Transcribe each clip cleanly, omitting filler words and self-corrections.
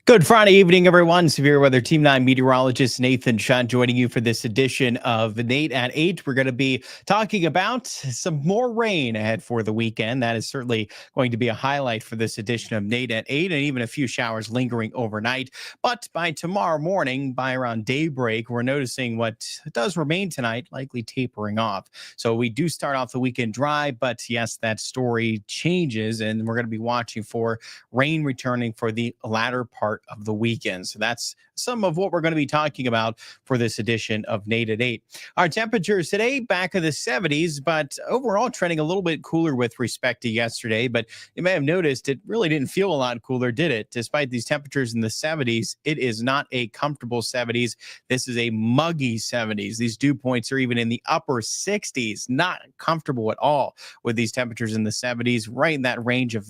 Good Friday evening, everyone. Severe Weather Team 9 meteorologist Nathan Shutt joining you for this edition of Nate at 8. We're going to be talking about some more rain ahead for the weekend. That is certainly going to be a highlight for this edition of Nate at 8, and even a few showers lingering overnight. But by tomorrow morning, by around daybreak, we're noticing what does remain tonight, likely tapering off. So we do start off the weekend dry, but yes, that story changes, and we're going to be watching for rain returning for the latter part of the weekend. So that's some of what we're going to be talking about for this edition of Nate at 8. Our temperatures today back in the 70s, but overall trending a little bit cooler with respect to yesterday. But you may have noticed it really didn't feel a lot cooler, did it? Despite these temperatures in the 70s, it is not a comfortable 70s. This is a muggy 70s. These dew points are even in the upper 60s. Not comfortable at all with these temperatures in the 70s, right in that range of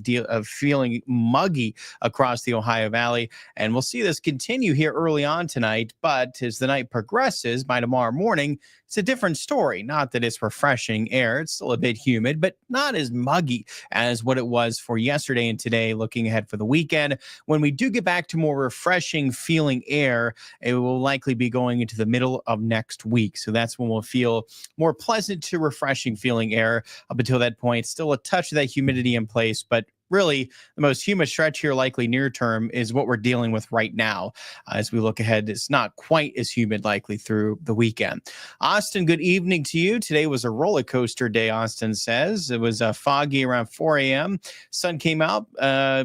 feeling muggy across the Ohio Valley. And we'll see this continue here early on tonight, but as the night progresses, by tomorrow morning, it's a different story. Not that it's refreshing air. It's still a bit humid, but not as muggy as what it was for yesterday and today. Looking ahead for the weekend, when we do get back to more refreshing feeling air, it will likely be going into the middle of next week. So that's when we'll feel more pleasant to refreshing feeling air. Up until that point, still a touch of that humidity in place, but really, the most humid stretch here, likely near term, is what we're dealing with right now. As we look ahead, it's not quite as humid likely through the weekend. Austin, good evening to you. Today was a roller coaster day, Austin says. It was foggy around 4 a.m. Sun came out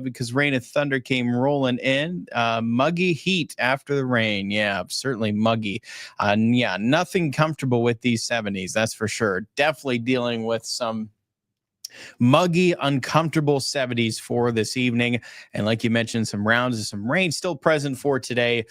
because rain and thunder came rolling in. Muggy heat after the rain. Yeah, certainly muggy. Yeah, nothing comfortable with these 70s, that's for sure. Definitely dealing with some muggy, uncomfortable 70s for this evening. And like you mentioned, some rounds of some rain still present for today,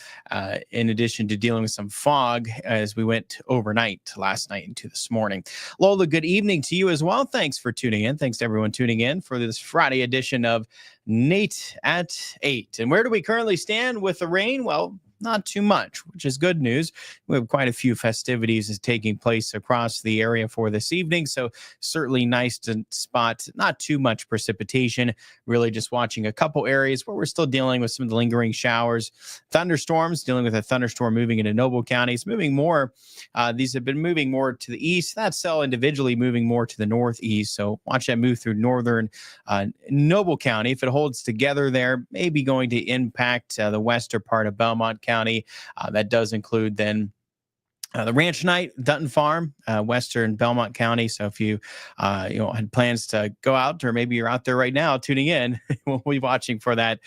in addition to dealing with some fog as we went overnight last night into this morning. Lola, good evening to you as well. Thanks for tuning in. Thanks to everyone tuning in for this Friday edition of Nate at 8. And where do we currently stand with the rain? Well, not too much, which is good news. We have quite a few festivities taking place across the area for this evening, so certainly nice to spot not too much precipitation. Really just watching a couple areas where we're still dealing with some of the lingering showers. Thunderstorms, dealing with a thunderstorm moving into Noble County. It's moving more. These have been moving more to the east. That cell individually moving more to the northeast, so watch that move through northern Noble County. If it holds together there, maybe going to impact the western part of Belmont County. That does include then the Ranch Night, Dutton Farm, western Belmont County. So if you had plans to go out, or maybe you're out there right now tuning in, we'll be watching for that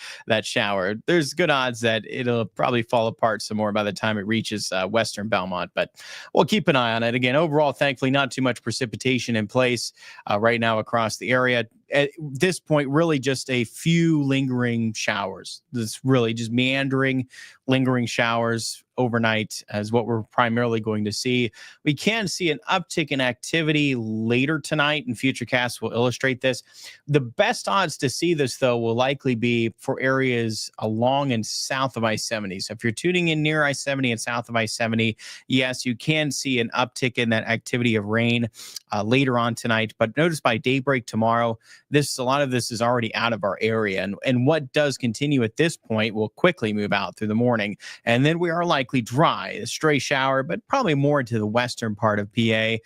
shower. There's good odds that it'll probably fall apart some more by the time it reaches western Belmont, but we'll keep an eye on it. Again, overall, thankfully, not too much precipitation in place right now across the area. At this point, really just a few lingering showers. It's really just meandering, lingering showers overnight as what we're primarily going to see. We can see an uptick in activity later tonight, and futurecasts will illustrate this. The best odds to see this, though, will likely be for areas along and south of I-70. So if you're tuning in near I-70 and south of I-70, yes, you can see an uptick in that activity of rain later on tonight. But notice by daybreak tomorrow, a lot of this is already out of our area. And what does continue at this point will quickly move out through the morning. And then we are likely dry, a stray shower, but probably more to the western part of PA,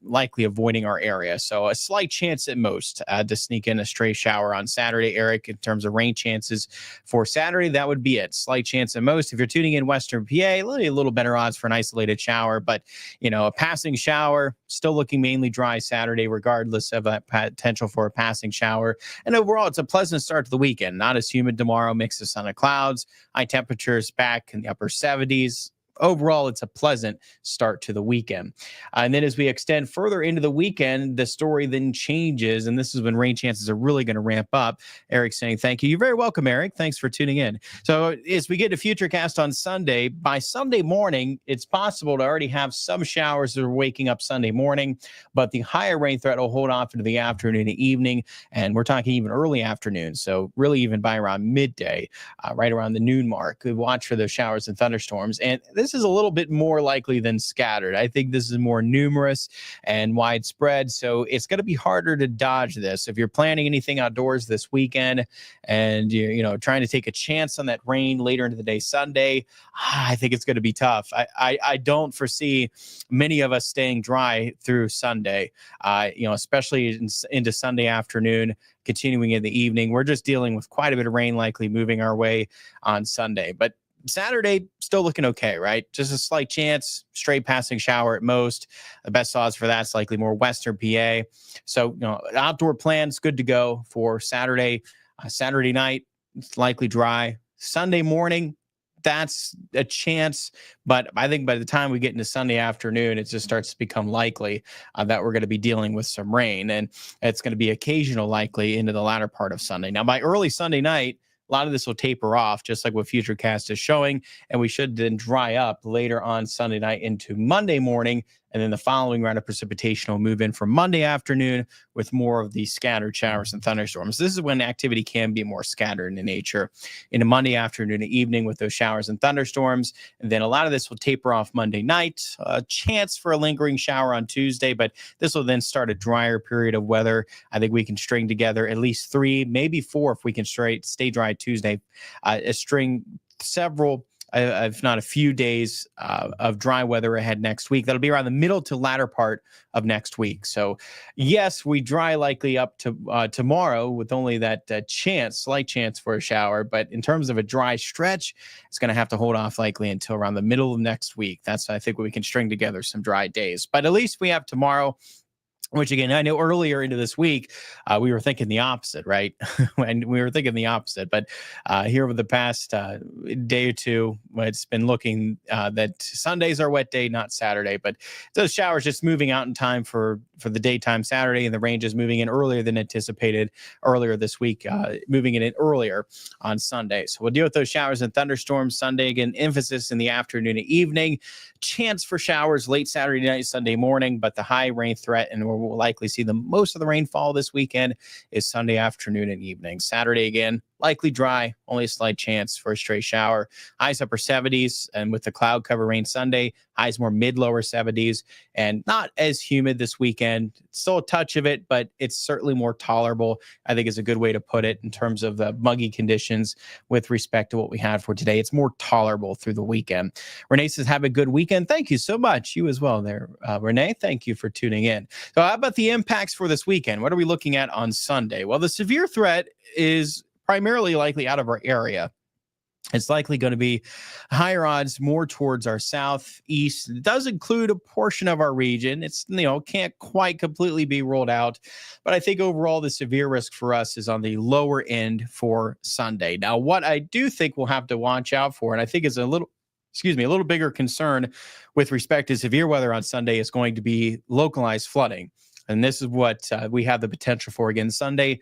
likely avoiding our area. So a slight chance at most to sneak in a stray shower on Saturday, Eric, in terms of rain chances for Saturday. That would be it. Slight chance at most. If you're tuning in western PA, a little better odds for an isolated shower, but a passing shower, still looking mainly dry Saturday, regardless of that potential for a passing shower. And overall, it's a pleasant start to the weekend. Not as humid tomorrow, mix of sun and clouds, high temperatures back in the upper 70s. Overall, it's a pleasant start to the weekend. And then as we extend further into the weekend, the story then changes. And this is when rain chances are really going to ramp up. Eric's saying thank you. You're very welcome, Eric. Thanks for tuning in. So as we get to Futurecast on Sunday, by Sunday morning, it's possible to already have some showers that are waking up Sunday morning. But the higher rain threat will hold off into the afternoon and evening. And we're talking even early afternoon. So really even by around midday, right around the noon mark, we watch for those showers and thunderstorms. And this is a little bit more likely than scattered. I think this is more numerous and widespread, so it's going to be harder to dodge this. If you're planning anything outdoors this weekend and you're trying to take a chance on that rain later into the day Sunday, I think it's going to be tough. I don't foresee many of us staying dry through Sunday, especially into Sunday afternoon, continuing in the evening. We're just dealing with quite a bit of rain likely moving our way on Sunday. But Saturday, still looking okay, right? Just a slight chance, straight passing shower at most. The best odds for that's likely more western PA. So, outdoor plans good to go for Saturday. Saturday night, it's likely dry. Sunday morning, that's a chance. But I think by the time we get into Sunday afternoon, it just starts to become likely that we're going to be dealing with some rain. And it's going to be occasional likely into the latter part of Sunday. Now, by early Sunday night, a lot of this will taper off, just like what Futurecast is showing, and we should then dry up later on Sunday night into Monday morning, and then the following round of precipitation will move in from Monday afternoon with more of the scattered showers and thunderstorms. This is when activity can be more scattered in nature into Monday afternoon and evening with those showers and thunderstorms, and then a lot of this will taper off Monday night. A chance for a lingering shower on Tuesday, but this will then start a drier period of weather. I think we can string together at least 3, maybe 4 if we can stay dry Tuesday, string several, if not a few days of dry weather ahead next week. That'll be around the middle to latter part of next week. So yes, we dry likely up to tomorrow with only that slight chance for a shower. But in terms of a dry stretch, it's going to have to hold off likely until around the middle of next week. That's, I think, we can string together some dry days. But at least we have tomorrow, which, again, I know earlier into this week, we were thinking the opposite, right? And we were thinking the opposite. But here over the past day or two, it's been looking that Sunday's our wet day, not Saturday. But those showers just moving out in time for the daytime Saturday, and the rain just moving in earlier than anticipated earlier this week, moving it in earlier on Sunday. So we'll deal with those showers and thunderstorms Sunday. Again, emphasis in the afternoon and evening. Chance for showers late Saturday night, Sunday morning, but the high rain threat, and we'll likely see the most of the rainfall this weekend, is Sunday afternoon and evening. Saturday, again, likely dry, only a slight chance for a stray shower. Highs upper 70s, and with the cloud cover rain Sunday, highs more mid-lower 70s, and not as humid this weekend. Still a touch of it, but it's certainly more tolerable, I think is a good way to put it in terms of the muggy conditions with respect to what we had for today. It's more tolerable through the weekend. Renee says, have a good weekend. Thank you so much. You as well there, Renee. Thank you for tuning in. So how about the impacts for this weekend? What are we looking at on Sunday? Well, the severe threat is primarily likely out of our area. It's likely going to be higher odds more towards our southeast. It does include a portion of our region. It's, can't quite completely be ruled out. But I think overall the severe risk for us is on the lower end for Sunday. Now, what I do think we'll have to watch out for, and I think is a little bigger concern with respect to severe weather on Sunday, is going to be localized flooding. And this is what we have the potential for again Sunday.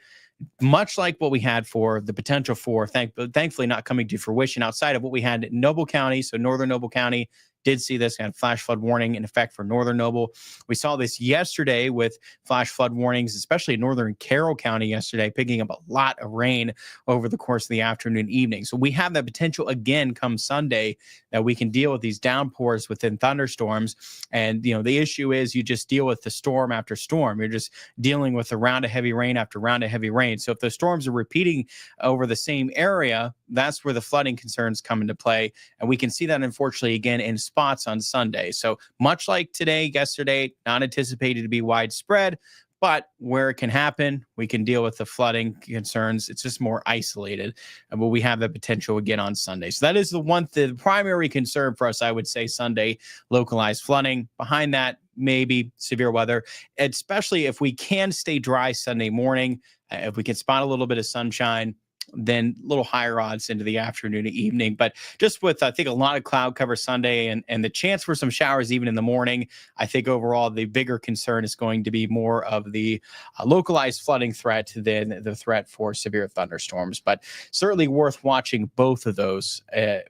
Much like what we had for the potential for, thankfully not coming to fruition outside of what we had in Noble County. So northern Noble County did see this kind of flash flood warning in effect for northern Noble. We saw this yesterday with flash flood warnings, especially in northern Carroll County yesterday, picking up a lot of rain over the course of the afternoon, evening. So we have that potential again come Sunday that we can deal with these downpours within thunderstorms. And, the issue is you just deal with the storm after storm. You're just dealing with a round of heavy rain after round of heavy rain. So if the storms are repeating over the same area, that's where the flooding concerns come into play. And we can see that, unfortunately, again, in spots on Sunday. So much like today, yesterday, not anticipated to be widespread, but where it can happen, we can deal with the flooding concerns. It's just more isolated, but we have the potential again on Sunday. So that is the primary concern for us, I would say, Sunday, localized flooding. Behind that, maybe severe weather, especially if we can stay dry Sunday morning, if we can spot a little bit of sunshine, then a little higher odds into the afternoon and evening. But just with, I think, a lot of cloud cover Sunday and the chance for some showers even in the morning, I think overall the bigger concern is going to be more of the localized flooding threat than the threat for severe thunderstorms. But certainly worth watching both of those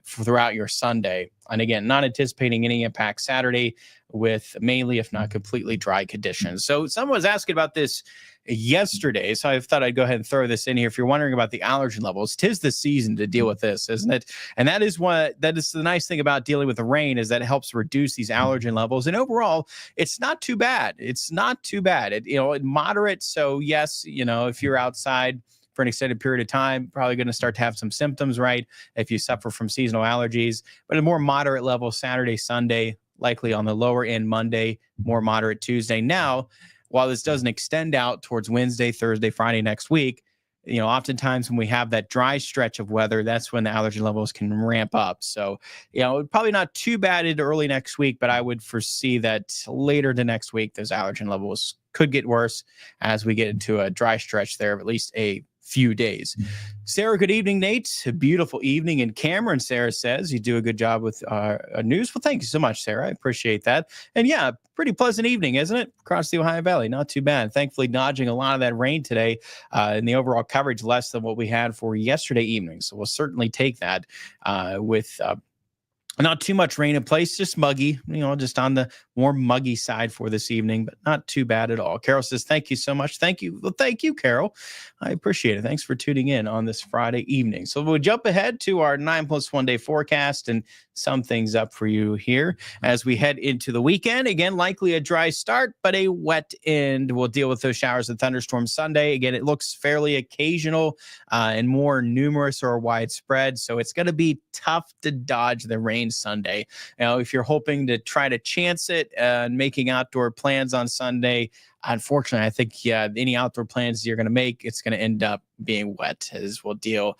throughout your Sunday. And again, not anticipating any impact Saturday with mainly, if not completely, dry conditions. So someone was asking about this yesterday, so I thought I'd go ahead and throw this in here. If you're wondering about the allergen levels, 'tis the season to deal with this, isn't it? And that is the nice thing about dealing with the rain, is that it helps reduce these allergen levels. And overall, it's not too bad. It's not too bad. Moderate. So yes, if you're outside for an extended period of time, probably going to start to have some symptoms, right? If you suffer from seasonal allergies, but a more moderate level Saturday, Sunday, likely on the lower end Monday, more moderate Tuesday. Now, while this doesn't extend out towards Wednesday, Thursday, Friday next week, oftentimes when we have that dry stretch of weather, that's when the allergen levels can ramp up. So, probably not too bad into early next week, but I would foresee that later the next week, those allergen levels could get worse as we get into a dry stretch there of at least a few days. Sarah, good evening, Nate. A beautiful evening in Cameron, Sarah says. You do a good job with news. Well, thank you so much, Sarah. I appreciate that. And yeah, pretty pleasant evening, isn't it? Across the Ohio Valley. Not too bad. Thankfully, dodging a lot of that rain today, and the overall coverage less than what we had for yesterday evening. So we'll certainly take that with not too much rain in place, just muggy, just on the warm, muggy side for this evening, but not too bad at all. Carol says, thank you so much. Thank you. Well, thank you, Carol. I appreciate it. Thanks for tuning in on this Friday evening. So we'll jump ahead to our 9+1 day forecast and sum things up for you here as we head into the weekend. Again, likely a dry start, but a wet end. We'll deal with those showers and thunderstorms Sunday. Again, it looks fairly occasional and more numerous or widespread. So it's going to be tough to dodge the rain Sunday. If you're hoping to try to chance it and making outdoor plans on Sunday, unfortunately, I think any outdoor plans you're going to make, it's going to end up being wet, as we'll deal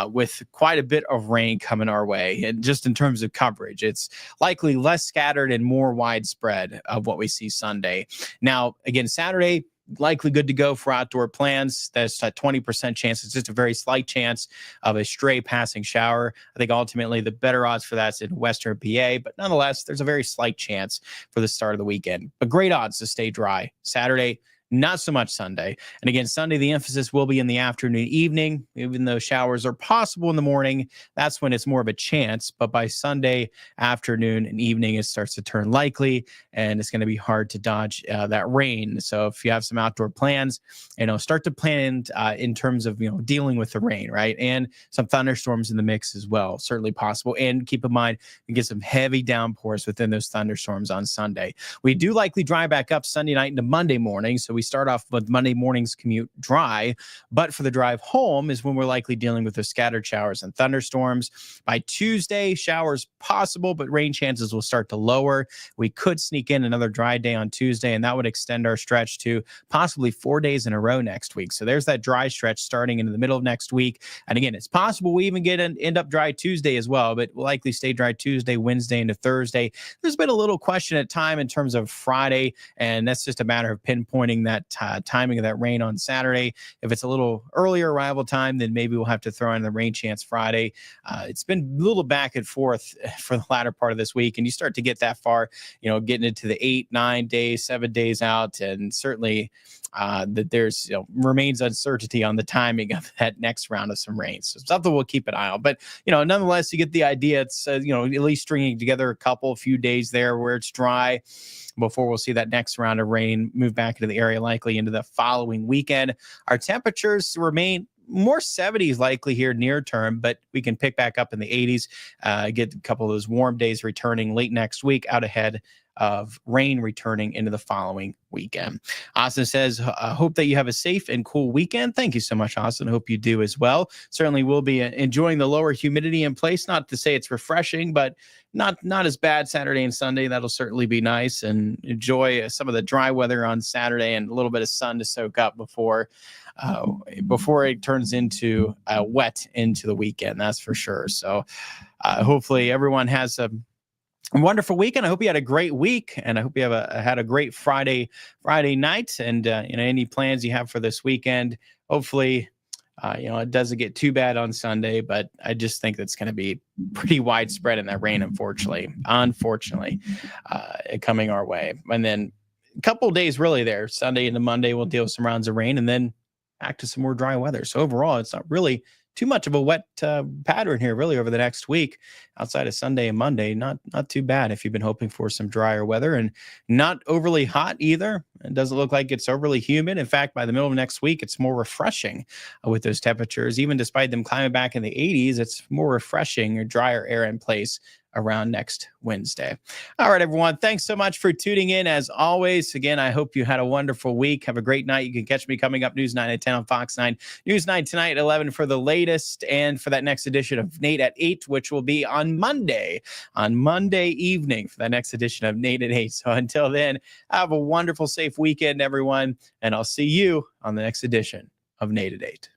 with quite a bit of rain coming our way. And just in terms of coverage, it's likely less scattered and more widespread of what we see Sunday. Now, again, Saturday, likely good to go for outdoor plans. That's a 20% chance. It's just a very slight chance of a stray passing shower. I think ultimately the better odds for that's in Western PA, but nonetheless, there's a very slight chance for the start of the weekend. But great odds to stay dry. Saturday, not so much Sunday. And again, Sunday, the emphasis will be in the afternoon, evening. Even though showers are possible in the morning, that's when it's more of a chance. But by Sunday afternoon and evening, it starts to turn likely, and it's going to be hard to dodge that rain. So if you have some outdoor plans, start to plan in terms of, dealing with the rain, right? And some thunderstorms in the mix as well, certainly possible. And keep in mind, you get some heavy downpours within those thunderstorms on Sunday. We do likely dry back up Sunday night into Monday morning. So we start off with Monday morning's commute dry, but for the drive home is when we're likely dealing with the scattered showers and thunderstorms. By Tuesday, showers possible, but rain chances will start to lower. We could sneak in another dry day on Tuesday, and that would extend our stretch to possibly 4 days in a row next week. So there's that dry stretch starting into the middle of next week. And again, it's possible we even end up dry Tuesday as well, but we'll likely stay dry Tuesday, Wednesday into Thursday. There's been a little question at time in terms of Friday, and that's just a matter of pinpointing that timing of that rain on Saturday. If it's a little earlier arrival time, then maybe we'll have to throw in the rain chance Friday. It's been a little back and forth for the latter part of this week, and you start to get that far, getting into the 8, 9 days, 7 days out, and certainly that there's remains uncertainty on the timing of that next round of some rain. So something we'll keep an eye on. But nonetheless, you get the idea. It's at least stringing together a few days there where it's dry before we'll see that next round of rain move back into the area, likely into the following weekend. Our temperatures remain more 70s likely here near term, but we can pick back up in the 80s, get a couple of those warm days returning late next week out ahead of rain returning into the following weekend. Austin says, hope that you have a safe and cool weekend. Thank you so much, Austin. Hope you do as well. Certainly will be enjoying the lower humidity in place. Not to say it's refreshing, but not as bad Saturday and Sunday. That'll certainly be nice, and enjoy some of the dry weather on Saturday and a little bit of sun to soak up before it turns into wet into the weekend. That's for sure. So hopefully everyone has a wonderful weekend. I hope you had a great week, and I hope you had a great Friday night. And any plans you have for this weekend, hopefully, it doesn't get too bad on Sunday. But I just think that's going to be pretty widespread in that rain, unfortunately, coming our way. And then a couple of days really there, Sunday into Monday, we'll deal with some rounds of rain, and then back to some more dry weather. So overall, it's not really too much of a wet pattern here, really, over the next week. Outside of Sunday and Monday, not too bad if you've been hoping for some drier weather, and not overly hot either. It doesn't look like it's overly humid. In fact, by the middle of next week, it's more refreshing with those temperatures. Even despite them climbing back in the 80s, it's more refreshing or drier air in place around next Wednesday. All right, everyone. Thanks so much for tuning in. As always, again, I hope you had a wonderful week. Have a great night. You can catch me coming up News 9 at 10 on Fox 9. News 9 tonight at 11 for the latest, and for that next edition of Nate at 8, which will be on Monday evening for that next edition of Nate at 8. So until then, have a wonderful, safe weekend, everyone, and I'll see you on the next edition of Nate at 8.